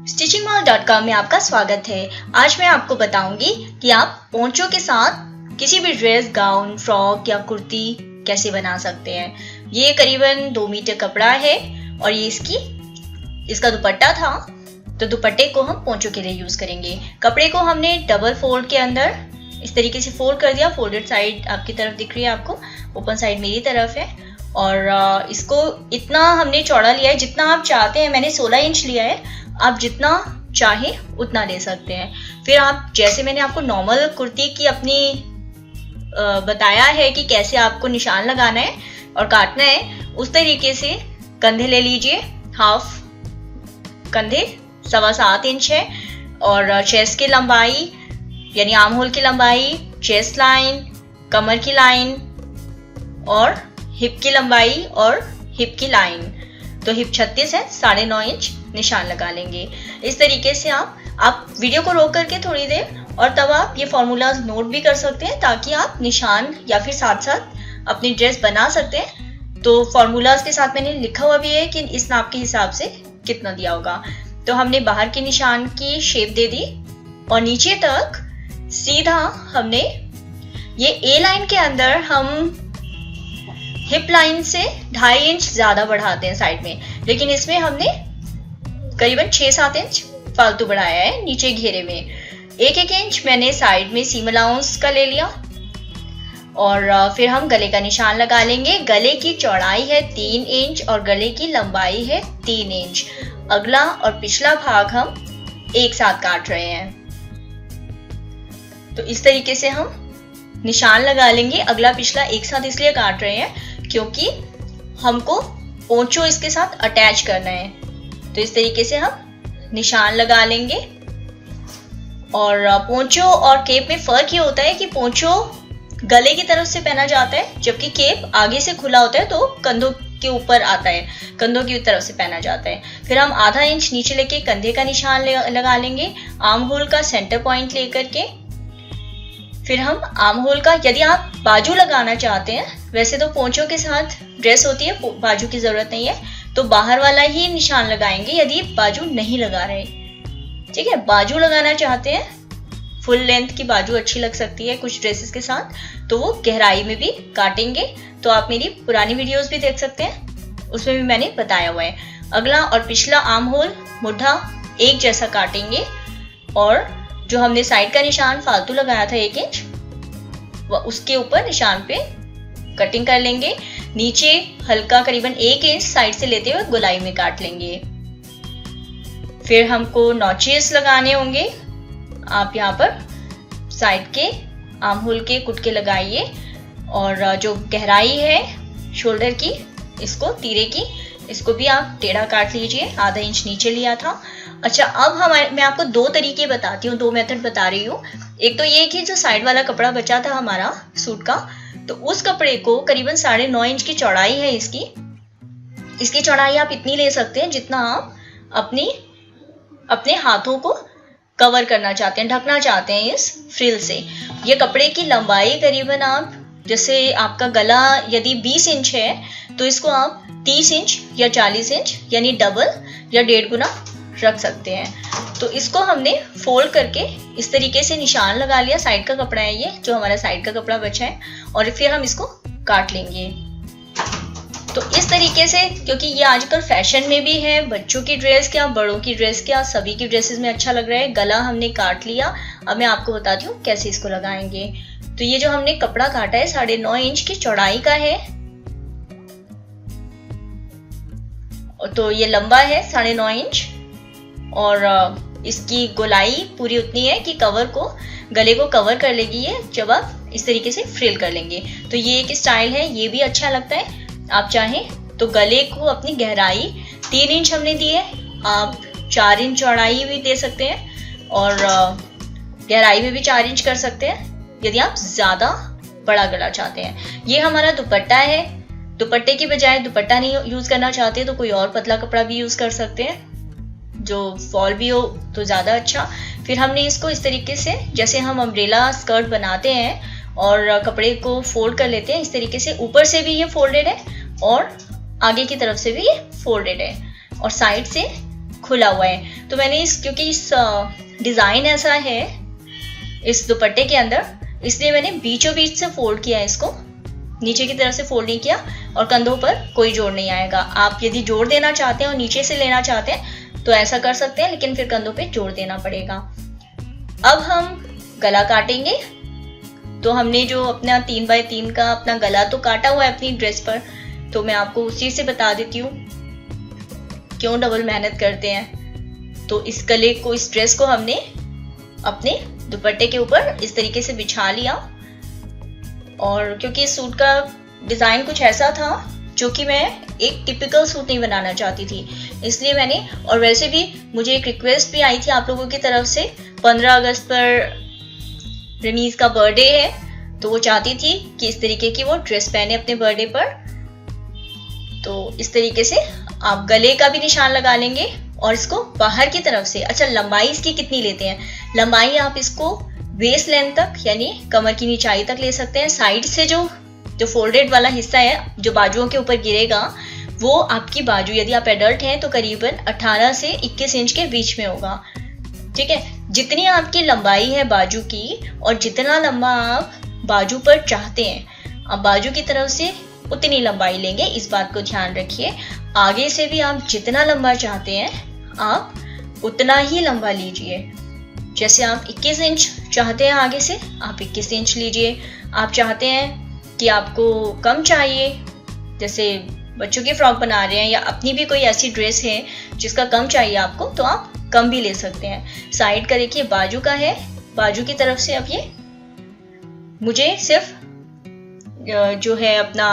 stitchingmall.com में आपका स्वागत है। आज मैं आपको बताऊंगी कि आप पोंचो के साथ किसी भी ड्रेस, गाउन, फ्रॉक या कुर्ती कैसे बना सकते हैं। ये करीबन 2 मीटर कपड़ा है और ये इसका दुपट्टा था, तो दुपट्टे को हम पोंचो के लिए यूज करेंगे। कपड़े को हमने डबल फोल्ड के अंदर इस तरीके से फोल्ड कर दिया। फोल्डेड साइड आपकी तरफ दिख रही है, आपको ओपन साइड मेरी तरफ है। और इसको इतना हमने चौड़ा लिया है जितना आप चाहते हैं। मैंने 16 इंच लिया है, आप जितना चाहें उतना ले सकते हैं। फिर आप जैसे मैंने आपको नॉर्मल कुर्ती की अपनी बताया है कि कैसे आपको निशान लगाना है और काटना है, उस तरीके से कंधे ले लीजिए। हाफ कंधे 7.25 इंच है और चेस्ट की लंबाई यानी आर्म होल की लंबाई, चेस्ट लाइन, कमर की लाइन और हिप की लंबाई और हिप की लाइन। तो हिप 36 है, 9.5 इंच निशान लगा लेंगे। इस तरीके से आप वीडियो को रोक करके थोड़ी देर और तब आप ये फॉर्मूलाज नोट भी कर सकते हैं, ताकि आप निशान या फिर साथ साथ अपनी ड्रेस बना सकते हैं। तो फॉर्मूलाज के साथ मैंने लिखा हुआ भी है कि इस नाप के हिसाब से कितना दिया होगा। तो हमने बाहर के निशान की शेप दे दी और नीचे तक सीधा हमने ये ए लाइन के अंदर हम हिप लाइन से 2.5 इंच ज्यादा बढ़ाते हैं साइड में, लेकिन इसमें हमने करीबन 6-7 इंच फालतू बढ़ाया है नीचे घेरे में। 1-1 इंच मैंने साइड में सीम अलाउंस का ले लिया और फिर हम गले का निशान लगा लेंगे। गले की चौड़ाई है 3 इंच और गले की लंबाई है 3 इंच। अगला और पिछला भाग हम एक साथ काट रहे हैं। तो इस तरीके से हम निशान लगा लेंगे। अगला पिछला एक साथ इसलिए काट रहे हैं क्योंकि हमको पोंचो इसके साथ अटैच करना है। तो इस तरीके से हम निशान लगा लेंगे। और पोंचो और केप में फर्क ये होता है कि पोंचो गले की तरफ से पहना जाता है, जबकि केप आगे से खुला होता है तो कंधों के ऊपर आता है, कंधों की तरफ से पहना जाता है। फिर हम आधा इंच नीचे लेके कंधे का निशान लगा लेंगे, आर्म होल का सेंटर पॉइंट लेकर के। फिर हम आर्म होल का, यदि आप बाजू लगाना चाहते हैं, वैसे तो पोंचो के साथ ड्रेस होती है, बाजू की जरूरत नहीं है, तो बाहर वाला ही निशान लगाएंगे यदि बाजू नहीं लगा रहे। ठीक है, बाजू लगाना चाहते हैं, फुल लेंथ की बाजू अच्छी लग सकती है कुछ ड्रेसेस के साथ, तो वो गहराई में भी काटेंगे। तो आप मेरी पुरानी वीडियोस भी देख सकते हैं, उसमें भी मैंने बताया हुआ है। अगला और पिछला आर्म होल मुड्ढा एक जैसा काटेंगे और जो हमने साइड का निशान फालतू लगाया था 1 इंच, उसके ऊपर निशान पे कटिंग कर लेंगे। नीचे हल्का करीबन 1 इंच साइड से लेते हुए गोलाई में काट लेंगे। फिर हमको नॉचेस लगाने होंगे। आप यहाँ पर साइड के आर्म होल के कुटके लगाइए और जो गहराई है शोल्डर की, इसको तीरे की, इसको भी आप टेढ़ा काट लीजिए। आधा इंच नीचे लिया था। अच्छा, अब मैं आपको 2 तरीके बताती हूँ, 2 मेथड बता रही हूँ। एक तो ये कि जो साइड वाला कपड़ा बचा था हमारा सूट का, तो उस कपड़े को करीबन 9.5 इंच की चौड़ाई है इसकी चौड़ाई आप इतनी ले सकते हैं जितना आप अपने हाथों को कवर करना चाहते हैं, ढकना चाहते हैं इस फ्रिल से। ये कपड़े की लंबाई करीबन आप, जैसे आपका गला यदि 20 इंच है तो इसको आप 30 इंच या 40 इंच यानी डबल या 1.5 गुना रख सकते हैं। तो इसको हमने फोल्ड करके इस तरीके से निशान लगा लिया। साइड का कपड़ा है ये, जो हमारा साइड का कपड़ा बचा है, और फिर हम इसको काट लेंगे। तो इस तरीके से, क्योंकि ये आजकल फैशन में भी है, बच्चों की ड्रेस क्या, बड़ों की ड्रेस क्या, सभी की ड्रेसेस में अच्छा लग रहा है। गला हमने काट लिया। अब मैं आपको बताती हूँ कैसे इसको लगाएंगे। तो ये जो हमने कपड़ा काटा है 9.5 इंच की चौड़ाई का है, तो ये लंबा है 9.5 इंच और इसकी गोलाई पूरी उतनी है कि गले को कवर कर लेगी ये, जब आप इस तरीके से फ्रिल कर लेंगे। तो ये एक स्टाइल है, ये भी अच्छा लगता है। आप चाहें तो गले को अपनी गहराई 3 इंच हमने दी है, आप 4 इंच चौड़ाई भी दे सकते हैं और गहराई में भी 4 इंच कर सकते हैं यदि आप ज्यादा बड़ा गला चाहते हैं। ये हमारा दुपट्टा है। दुपट्टे की बजाय दुपट्टा नहीं यूज करना चाहते तो कोई और पतला कपड़ा भी यूज कर सकते हैं, जो फॉल भी हो तो ज्यादा अच्छा। फिर हमने इसको इस तरीके से, जैसे हम अम्ब्रेला स्कर्ट बनाते हैं और कपड़े को फोल्ड कर लेते हैं, इस तरीके से ऊपर से भी ये फोल्डेड है और आगे की तरफ से भी ये फोल्डेड है और साइड से खुला हुआ है। तो मैंने क्योंकि इस डिजाइन ऐसा है इस दुपट्टे के अंदर, इसलिए मैंने बीचों बीच से फोल्ड किया है इसको, नीचे की तरफ से फोल्ड नहीं किया, और कंधों पर कोई जोड़ नहीं आएगा। आप यदि जोड़ देना चाहते हैं और नीचे से लेना चाहते हैं तो ऐसा कर सकते हैं, लेकिन फिर कंधों पे जोड़ देना पड़ेगा। अब हम गला काटेंगे। तो हमने जो अपना 3x3 का अपना गला तो काटा हुआ है अपनी ड्रेस पर, तो मैं आपको उसी से बता देती हूँ क्यों डबल मेहनत करते हैं। तो इस गले को, इस ड्रेस को हमने अपने दुपट्टे के ऊपर इस तरीके से बिछा लिया, और क्योंकि इस सूट का डिजाइन कुछ ऐसा था जो कि मैं एक टिपिकल सूट नहीं बनाना चाहती थी, इसलिए मैंने, और वैसे भी मुझे एक रिक्वेस्ट भी आई थी आप लोगों की तरफ से, 15 अगस्त पर रमीज का बर्थडे है, तो वो चाहती थी कि इस तरीके की वो ड्रेस पहने अपने बर्थडे पर। तो इस तरीके से आप गले का भी निशान लगा लेंगे और इसको बाहर की तरफ से, अच्छा लंबाई इसकी कितनी लेते हैं, लंबाई आप इसको वेस्ट लेंथ तक यानी कमर की निचाई तक ले सकते हैं। साइड से जो फोल्डेड वाला हिस्सा है जो बाजुओं के ऊपर गिरेगा, वो आपकी बाजू, यदि आप एडल्ट हैं तो करीबन 18 से 21 इंच के बीच में होगा। ठीक है, जितनी आपकी लंबाई है बाजू की और जितना लंबा आप बाजू पर चाहते हैं, आप बाजू की तरफ से उतनी लंबाई लेंगे, इस बात को ध्यान रखिए। आगे से भी आप जितना लंबा चाहते हैं आप उतना ही लंबा लीजिए। जैसे आप 21 इंच चाहते हैं आगे से, आप 21 इंच लीजिए। आप चाहते हैं कि आपको कम चाहिए, जैसे बच्चों की फ्रॉक बना रहे हैं या अपनी भी कोई ऐसी ड्रेस है जिसका कम चाहिए आपको, तो आप कम भी ले सकते हैं। साइड का देखिए बाजू का है, बाजू की तरफ से अब ये मुझे सिर्फ जो है अपना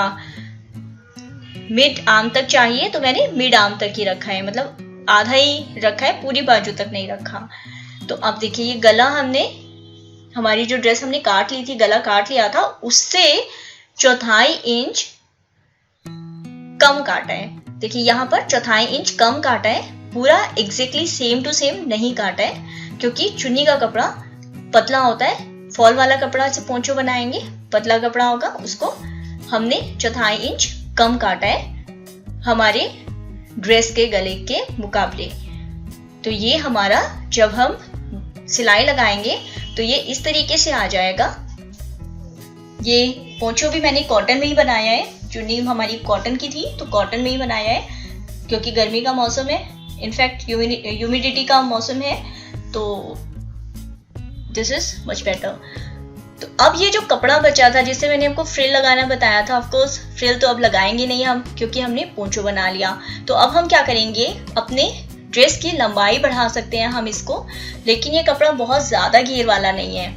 मिड आर्म तक चाहिए, तो मैंने मिड आर्म तक ही रखा है, मतलब आधा ही रखा है, पूरी बाजू तक नहीं रखा। तो अब देखिए ये गला हमने, हमारी जो ड्रेस हमने काट ली थी, गला काट लिया था, उससे 1/4 इंच कम काटा है। देखिए यहाँ पर 1/4 इंच कम काटा है, पूरा एग्जैक्टली सेम टू सेम नहीं काटा है, क्योंकि चुन्नी का कपड़ा पतला होता है। फॉल वाला कपड़ा से पोंचो बनाएंगे, पतला कपड़ा होगा, उसको हमने 1/4 इंच कम काटा है हमारे ड्रेस के गले के मुकाबले। तो ये हमारा जब हम सिलाई लगाएंगे तो ये इस तरीके से आ जाएगा। ये पोंचो भी मैंने कॉटन में ही बनाया है, चुन्नी हमारी कॉटन की थी तो कॉटन में ही बनाया है, क्योंकि गर्मी का मौसम है, इनफैक्ट ह्यूमिडिटी का मौसम है, तो दिस इज मच बेटर। तो अब ये जो कपड़ा बचा था जिससे मैंने आपको फ्रिल लगाना बताया था, ऑफ कोर्स फ्रिल तो अब लगाएंगे नहीं हम, क्योंकि हमने पोंचो बना लिया। तो अब हम क्या करेंगे, अपने ड्रेस की लंबाई बढ़ा सकते हैं हम इसको, लेकिन ये कपड़ा बहुत ज्यादा घेर वाला नहीं है,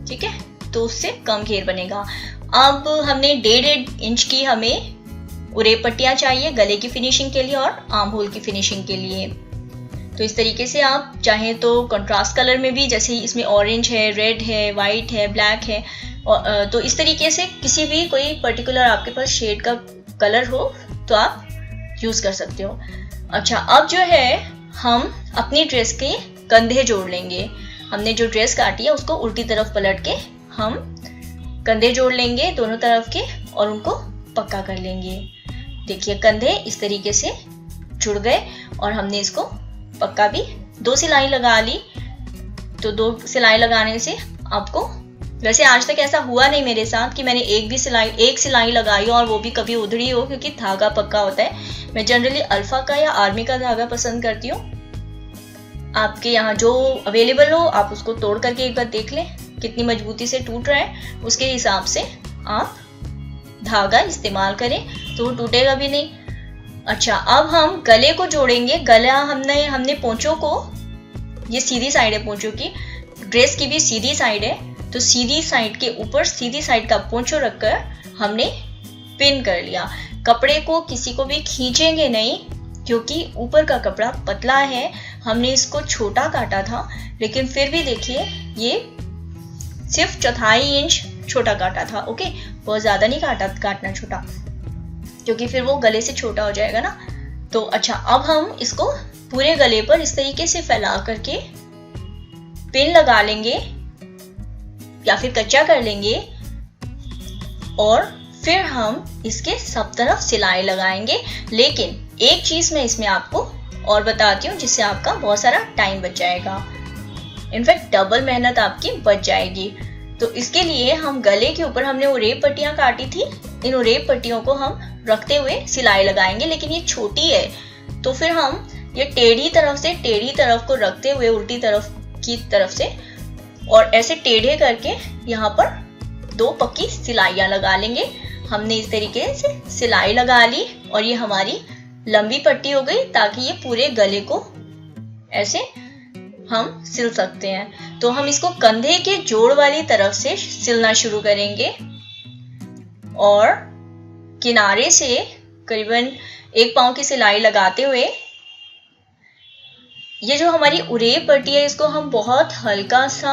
ठीक है, तो उससे कम घेर बनेगा। अब हमने 1.5 इंच की हमें उरे पट्टियां चाहिए गले की फिनिशिंग के लिए और आर्म होल की फिनिशिंग के लिए। तो इस तरीके से आप चाहें तो कंट्रास्ट कलर में भी, जैसे इसमें ऑरेंज है, रेड है, वाइट है, ब्लैक है, तो इस तरीके से किसी भी कोई पर्टिकुलर आपके पास शेड का कलर हो तो आप यूज कर सकते हो। अच्छा, अब जो है हम अपनी ड्रेस के कंधे जोड़ लेंगे। हमने जो ड्रेस काटी है उसको उल्टी तरफ पलट के हम कंधे जोड़ लेंगे दोनों तरफ के और उनको पक्का कर लेंगे। देखिए कंधे इस तरीके से जुड़ गए और हमने इसको पक्का भी 2 सिलाई लगा ली। तो 2 सिलाई लगाने से आपको, वैसे आज तक ऐसा हुआ नहीं मेरे साथ कि मैंने एक सिलाई लगाई और वो भी कभी उधड़ी हो, क्योंकि धागा पक्का होता है। मैं जनरली अल्फा का या आर्मी का धागा पसंद करती हूँ। आपके यहाँ जो अवेलेबल हो आप उसको तोड़ करके एक बार देख लें कितनी मजबूती से टूट रहा है, उसके हिसाब से आप धागा इस्तेमाल करें तो वो टूटेगा भी नहीं। अच्छा, अब हम गले को जोड़ेंगे। गला हमने पोंचों को, ये सीधी साइड है पोंचों की, ड्रेस की भी सीधी साइड है, तो सीधी साइड के ऊपर सीधी साइड का पोंचो रखकर हमने पिन कर लिया। कपड़े को किसी को भी खींचेंगे नहीं, क्योंकि ऊपर का कपड़ा पतला है। हमने इसको छोटा काटा था, लेकिन फिर भी देखिए ये सिर्फ 1/4 इंच छोटा काटा था। ओके, बहुत ज्यादा नहीं काटना छोटा, क्योंकि फिर वो गले से छोटा हो जाएगा ना। तो अच्छा, अब हम इसको पूरे गले पर इस तरीके से फैला करके पिन लगा लेंगे या फिर कच्चा कर लेंगे और फिर हम इसके सब तरफ सिलाई लगाएंगे। लेकिन एक चीज मैं इसमें आपको और बताती हूँ, जिससे आपका बहुत सारा टाइम बच जाएगा। इनफैक्ट डबल मेहनत आपकी बच जाएगी। तो इसके लिए हम गले के ऊपर हमने उरेब पट्टियां काटी थी, इन उरेब पट्टियों को हम रखते हुए सिलाई लगाएंगे। लेकिन ये छोटी है तो फिर हम ये टेढ़ी तरफ से टेढ़ी तरफ को रखते हुए उल्टी तरफ की तरफ से और ऐसे टेढ़े करके यहाँ पर 2 पक्की सिलाइयाँ लगा लेंगे। हमने इस तरीके से सिलाई लगा ली और ये हमारी लंबी पट्टी हो गई, ताकि ये पूरे गले को ऐसे हम सिल सकते हैं। तो हम इसको कंधे के जोड़ वाली तरफ से सिलना शुरू करेंगे और किनारे से करीबन 1 पांव की सिलाई लगाते हुए ये जो हमारी उरेब पट्टी है इसको हम बहुत हल्का सा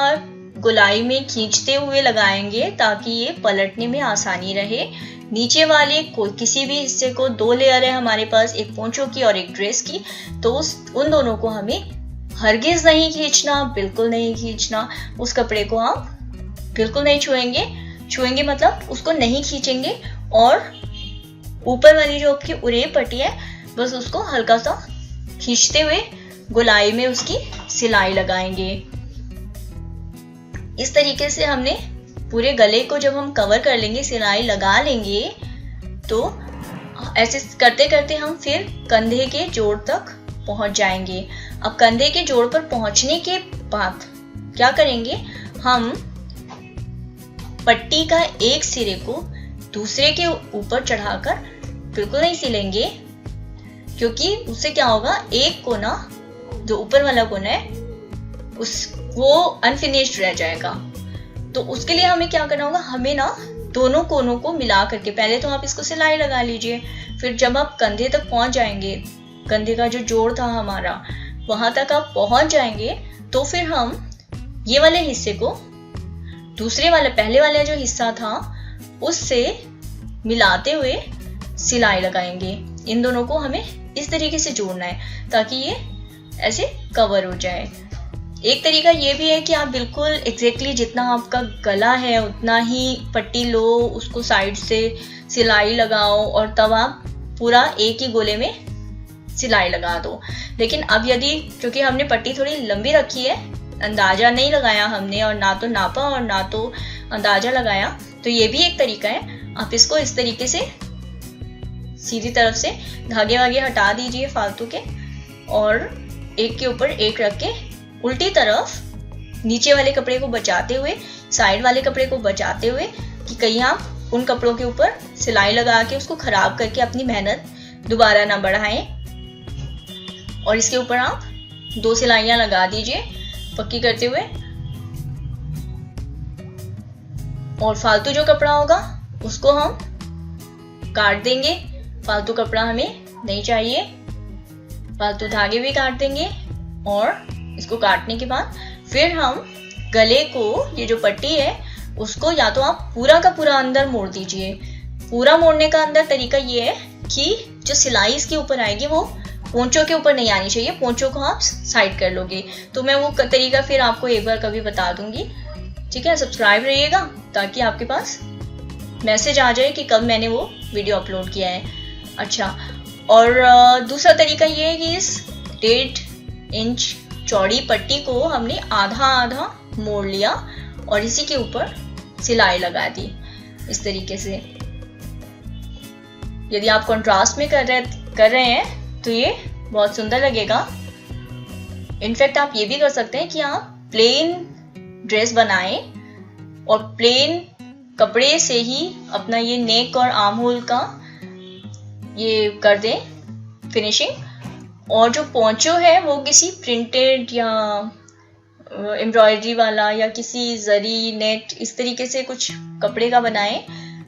गोलाई में खींचते हुए लगाएंगे, ताकि ये पलटने में आसानी रहे। नीचे वाले किसी भी हिस्से को 2 लेयर है हमारे पास, एक पोंचो की और एक ड्रेस की, तो उन दोनों को हमें हरगिज नहीं खींचना, बिल्कुल नहीं खींचना। उस कपड़े को आप बिल्कुल नहीं छुएंगे मतलब उसको नहीं खींचेंगे और ऊपर वाली जो आपकी उरेब पट्टी है बस उसको हल्का सा खींचते हुए गोलाई में उसकी सिलाई लगाएंगे। इस तरीके से हमने पूरे गले को जब हम कवर कर लेंगे, सिलाई लगा लेंगे, तो ऐसे करते करते हम फिर कंधे के जोड़ तक पहुंच जाएंगे। अब कंधे के जोड़ पर पहुंचने के बाद क्या करेंगे, हम पट्टी का एक सिरे को दूसरे के ऊपर चढ़ाकर बिल्कुल नहीं सिलेंगे, क्योंकि उससे क्या होगा, एक कोना जो ऊपर वाला कोना है वो अनफिनिश्ड रह जाएगा। तो उसके लिए हमें क्या करना होगा, हमें ना दोनों कोनों को मिला करके पहले तो आप इसको सिलाई लगा लीजिए, फिर जब आप कंधे तक पहुंच जाएंगे, कंधे का जो जोड़ था हमारा वहां तक आप पहुंच जाएंगे, तो फिर हम ये वाले हिस्से को दूसरे वाले पहले वाला जो हिस्सा था उससे मिलाते हुए सिलाई लगाएंगे। इन दोनों को हमें इस तरीके से जोड़ना है ताकि ये ऐसे कवर हो जाए। एक तरीका ये भी है कि आप बिल्कुल एग्जैक्टली जितना आपका गला है उतना ही पट्टी लो, उसको साइड से सिलाई लगाओ और तब आप पूरा एक ही गोले में सिलाई लगा दो। लेकिन अब यदि क्योंकि हमने पट्टी थोड़ी लंबी रखी है, अंदाजा नहीं लगाया हमने और ना तो नापा और ना तो अंदाजा लगाया, तो ये भी एक तरीका है। आप इसको इस तरीके से सीधी तरफ से धागे वागे हटा दीजिए फालतू के और एक के ऊपर एक रख के उल्टी तरफ नीचे वाले कपड़े को बचाते हुए, साइड वाले कपड़े को बचाते हुए कि कहीं आप उन कपड़ों के ऊपर सिलाई लगा के उसको खराब करके अपनी मेहनत दोबारा ना बढ़ाएं। और इसके ऊपर आप 2 सिलाइयां लगा दीजिए पक्की करते हुए, और फालतू जो कपड़ा होगा उसको हम काट देंगे। फालतू कपड़ा हमें नहीं चाहिए, फालतू धागे भी काट देंगे। और इसको काटने के बाद फिर हम गले को, ये जो पट्टी है उसको या तो आप पूरा का पूरा अंदर मोड़ दीजिए। पूरा मोड़ने का अंदर तरीका ये है कि जो सिलाई इसके ऊपर आएगी वो पोंचों के ऊपर नहीं आनी चाहिए, पोंचों को आप साइड कर लोगे। तो मैं वो तरीका फिर आपको एक बार कभी बता दूंगी, ठीक है। सब्सक्राइब रहिएगा ताकि आपके पास मैसेज आ जाए कि कब मैंने वो वीडियो अपलोड किया है। अच्छा, और दूसरा तरीका ये है कि इस 1.5 इंच चौड़ी पट्टी को हमने आधा आधा मोड़ लिया और इसी के ऊपर सिलाई लगा दी इस तरीके से। यदि आप कंट्रास्ट में कर रहे हैं तो ये बहुत सुंदर लगेगा। इनफैक्ट आप ये भी कर सकते हैं कि आप प्लेन ड्रेस बनाएं और प्लेन कपड़े से ही अपना ये नेक और आर्म होल का ये कर दें फिनिशिंग, और जो पोंचो है वो किसी प्रिंटेड या एम्ब्रॉयडरी वाला या किसी जरी नेट इस तरीके से कुछ कपड़े का बनाएं,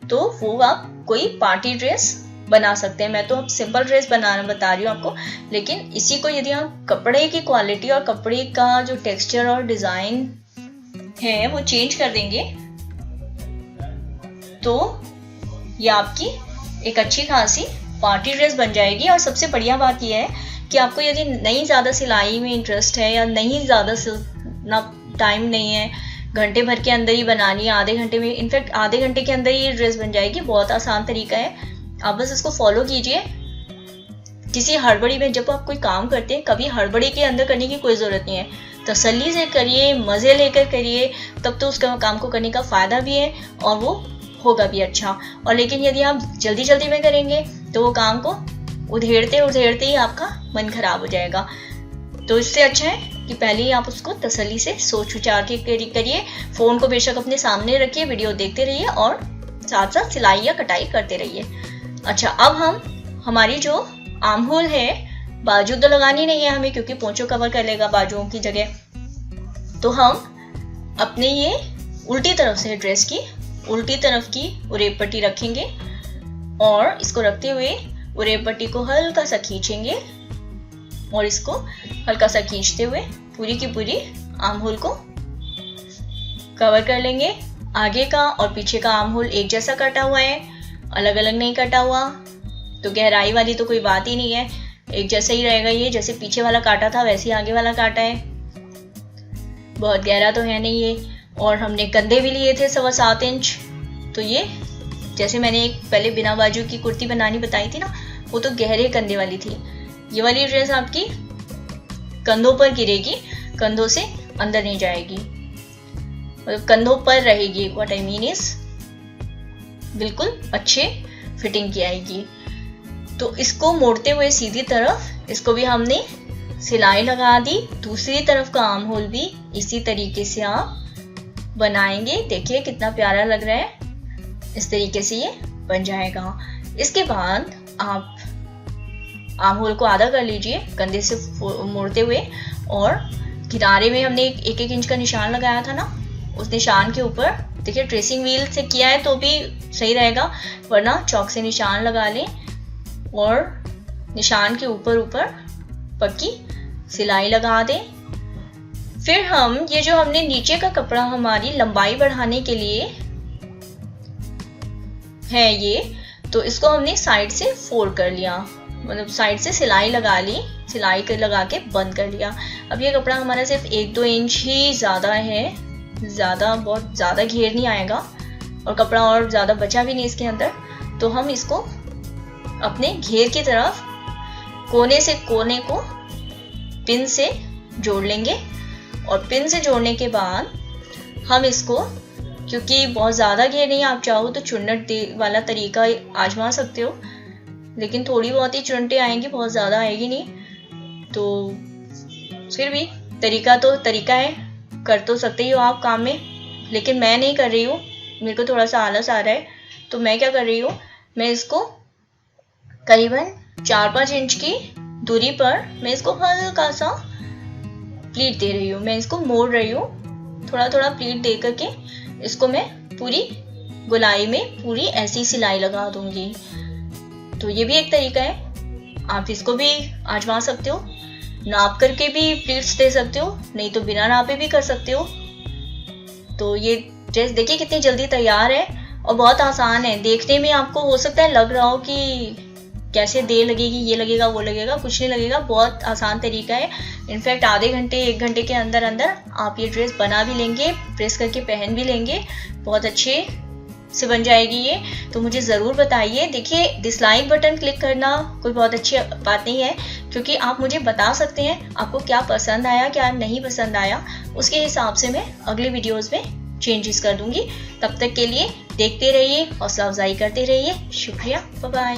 तो वो आप कोई पार्टी ड्रेस बना सकते हैं। मैं तो अब सिंपल ड्रेस बनाना बता रही हूँ आपको, लेकिन इसी को यदि आप कपड़े की क्वालिटी और कपड़े का जो टेक्सचर और डिजाइन है वो चेंज कर देंगे तो ये आपकी एक अच्छी खासी पार्टी ड्रेस बन जाएगी। और सबसे बढ़िया बात यह है कि आपको यदि नहीं ज़्यादा सिलाई में इंटरेस्ट है या नहीं ज़्यादा ना टाइम नहीं है, घंटे भर के अंदर ही बनानी है, आधे घंटे में, इनफैक्ट आधे घंटे के अंदर ही ड्रेस बन जाएगी। बहुत आसान तरीका है, आप बस इसको फॉलो कीजिए। किसी हड़बड़ी में जब आप कोई काम करते हैं, कभी हड़बड़ी के अंदर करने की कोई ज़रूरत नहीं है। तसल्ली से करिए, मज़े लेकर करिए, तब तो उस काम को करने का फ़ायदा भी है और वो होगा भी अच्छा। और लेकिन यदि आप जल्दी जल्दी में करेंगे तो वो काम को उधेड़ते उधेड़ते ही आपका मन खराब हो जाएगा। तो इससे अच्छा है कि पहले ही आप उसको तसल्ली से सोच विचार के करिए। फ़ोन को बेशक अपने सामने रखिए, वीडियो देखते रहिए और साथ साथ सिलाई या कटाई करते रहिए। अच्छा, अब हम हमारी जो आर्म होल है, बाजू तो लगानी नहीं है हमें क्योंकि पोंचो कवर कर लेगा बाजुओं की जगह, तो हम अपने ये उल्टी तरफ से ड्रेस की उल्टी तरफ की उरेब पट्टी रखेंगे और इसको रखते हुए उरेब पट्टी को हल्का सा खींचेंगे और इसको हल्का सा खींचते हुए पूरी की पूरी आर्म होल को कवर कर लेंगे। आगे का और पीछे का आर्म होल एक जैसा कटा हुआ है, अलग अलग नहीं कटा हुआ, तो गहराई वाली तो कोई बात ही नहीं है, एक जैसा ही रहेगा। ये जैसे पीछे वाला काटा था वैसे ही आगे वाला काटा है, बहुत गहरा तो है नहीं ये। और हमने कंधे भी लिए थे 7.25 इंच, तो ये जैसे मैंने एक पहले बिना बाजू की कुर्ती बनानी बताई थी ना, वो तो गहरे कंधे वाली थी। ये वाली ड्रेस आपकी कंधों पर गिरेगी, कंधों से अंदर नहीं जाएगी, मतलब कंधों पर रहेगी। व्हाट आई मीन इज बिल्कुल अच्छे फिटिंग की आएगी। तो इसको मोड़ते हुए सीधी तरफ इसको भी हमने सिलाई लगा दी। दूसरी तरफ का आर्म होल भी इसी तरीके से आप बनाएंगे। देखिए कितना प्यारा लग रहा है, इस तरीके से ये बन जाएगा। इसके बाद आप आर्म होल को आधा कर लीजिए कंधे से मोड़ते हुए, और किनारे में हमने 1-1 इंच का निशान लगाया था ना, उस निशान के ऊपर देखिए ट्रेसिंग व्हील से किया है तो भी सही रहेगा, वरना चौक से निशान लगा लें और निशान के ऊपर पक्की सिलाई लगा दें। फिर हम ये जो हमने नीचे का कपड़ा हमारी लंबाई बढ़ाने के लिए है ये, तो इसको हमने साइड से फोल्ड कर लिया, मतलब साइड से सिलाई लगा ली, सिलाई लगा के बंद कर लिया। अब ये कपड़ा हमारा सिर्फ 1-2 इंच ही ज़्यादा है, बहुत ज़्यादा घेर नहीं आएगा और कपड़ा और ज़्यादा बचा भी नहीं इसके अंदर। तो हम इसको अपने घेर की तरफ कोने से कोने को पिन से जोड़ लेंगे, और पिन से जोड़ने के बाद हम इसको, क्योंकि बहुत ज़्यादा घेर नहीं, आप चाहो तो चुन्नट वाला तरीका आजमा सकते हो, लेकिन थोड़ी बहुत ही चुन्नटें आएंगी, बहुत ज़्यादा आएगी नहीं। तो फिर भी तरीका तो तरीका है, कर तो सकते ही हो आप काम में, लेकिन मैं नहीं कर रही हूँ, मेरे को थोड़ा सा आलस आ रहा है। तो मैं क्या कर रही हूँ, मैं इसको करीबन 4-5 इंच की दूरी पर मैं इसको हल्का सा प्लीट दे रही हूँ, मैं इसको मोड़ रही हूँ, थोड़ा थोड़ा प्लीट दे करके इसको मैं पूरी गोलाई में पूरी ऐसी सिलाई लगा दूंगी। तो ये भी एक तरीका है, आप इसको भी आजमा सकते हो, नाप करके भी प्लीट्स दे सकते हो, नहीं तो बिना नापे भी कर सकते हो। तो ये ड्रेस देखिए कितनी जल्दी तैयार है और बहुत आसान है। देखने में आपको हो सकता है लग रहा हो कि कैसे देर लगेगी, ये लगेगा वो लगेगा, कुछ नहीं लगेगा, बहुत आसान तरीका है। इनफैक्ट आधे घंटे 1 घंटे के अंदर अंदर आप ये ड्रेस बना भी लेंगे, प्रेस करके पहन भी लेंगे, बहुत अच्छे से बन जाएगी ये। तो मुझे ज़रूर बताइए। देखिए डिसलाइक बटन क्लिक करना कोई बहुत अच्छी बात नहीं है, क्योंकि आप मुझे बता सकते हैं आपको क्या पसंद आया क्या नहीं पसंद आया, उसके हिसाब से मैं अगले वीडियोज़ में चेंजेस कर दूंगी। तब तक के लिए देखते रहिए, हौसला अफजाई करते रहिए। शुक्रिया, बाय बाय।